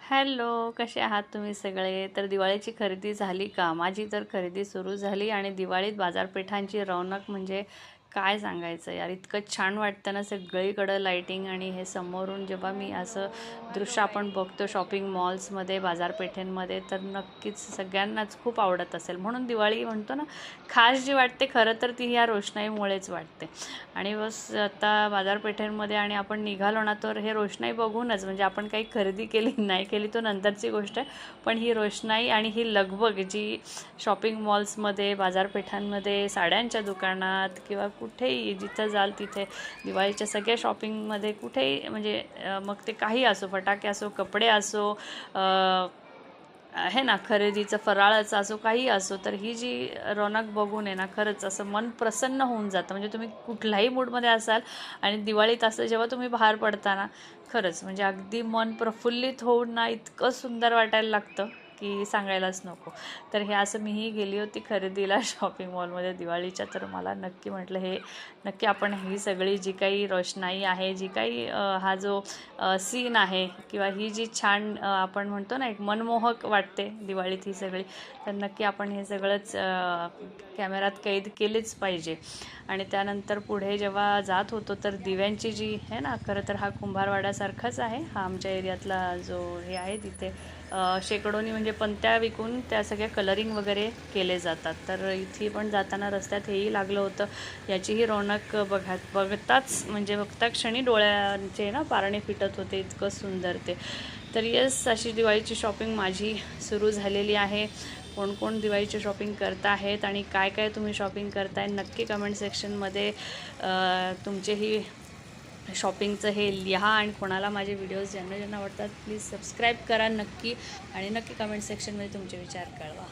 Hello, कसे आहात तुम्ही सगळे? तर दिवाळीची खरेदी झाली का? माझी तर खरेदी सुरू झाली आणि दिवाळीत बाजारपेठांची रौनक म्हणजे काय सांगायचं यार, इतकं छान वाटतं ना सगळीकडं लाईटिंग. आणि हे समोरून जेव्हा मी असं दृश्य आपण बघतो शॉपिंग मॉल्समध्ये, बाजारपेठेंमध्ये, तर नक्कीच सगळ्यांनाच खूप आवडत असेल. म्हणून दिवाळी म्हणतो ना, खास जी वाटते खरं तर ती ह्या रोषणाईमुळेच वाटते. आणि बस आता बाजारपेठेंमध्ये आणि आपण निघालो ना, तर हे रोषणाई बघूनच, म्हणजे आपण काही खरेदी केली नाही केली तो नंतरची गोष्ट आहे, पण ही रोषणाई आणि ही लगबग जी शॉपिंग मॉल्समध्ये, बाजारपेठांमध्ये, साड्यांच्या दुकानात किंवा कुठेही जिथं जाल तिथे दिवाळीच्या सगळ्या शॉपिंगमध्ये कुठेही, म्हणजे मग ते काही असो, फटाके असो, कपडे असो, आहे ना, खरेदीचं फराळाचं असो, काही असो, तर ही जी रौनक बघून आहे ना, खरंच असं मन प्रसन्न होऊन जातं. म्हणजे तुम्ही कुठल्याही मूडमध्ये असाल आणि दिवाळीत असं जेव्हा तुम्ही बाहेर पडता ना, खरंच म्हणजे अगदी मन प्रफुल्लित होऊन ना इतकं सुंदर वाटायला लागतं की सांगायलाच नको. तर हे असं मीही गेली होती खरेदीला शॉपिंग मॉलमध्ये दिवाळीच्या. तर मला नक्की म्हटलं हे नक्की आपण ही सगळी जी काही रोषणाई आहे, जी काही हा जो सीन आहे, किंवा ही जी छान आपण म्हणतो ना एक मनमोहक वाटते दिवाळीत ही सगळी, तर नक्की आपण हे सगळंच कॅमेऱ्यात कैद केलेच पाहिजे. आणि त्यानंतर पुढे जेव्हा जात होतो तर दिव्यांची जी आहे ना, खरं तर हा कुंभारवाड्यासारखाच आहे हा आमच्या एरियातला जो हे आहे, तिथे शेकडोनी म्हणजे पणत्या विकून त्या सगळ्या कलरिंग वगैरे केले जातात. तर इथे पण जाताना रस्त्यात हेही लागलं होतं. याचीही रौनक बघताच म्हणजे बघता क्षणी डोळ्यांचे ना पारणे फिटत होते, इतकं सुंदर ते. तर येस, अशी दिवाळीची शॉपिंग माझी सुरू झालेली आहे. कोण कोण दिवाळीची शॉपिंग करत आहेत आणि काय काय तुम्ही शॉपिंग करताय, नक्की कमेंट सेक्शनमध्ये तुमचेही शॉपिंगचं हे लिहा. आणि कोणाला माझे व्हिडिओज ज्यांना ज्यांना आवडतात प्लीज सबस्क्राईब करा नक्की, आणि नक्की कमेंट सेक्शनमध्ये तुमचे विचार कळवा.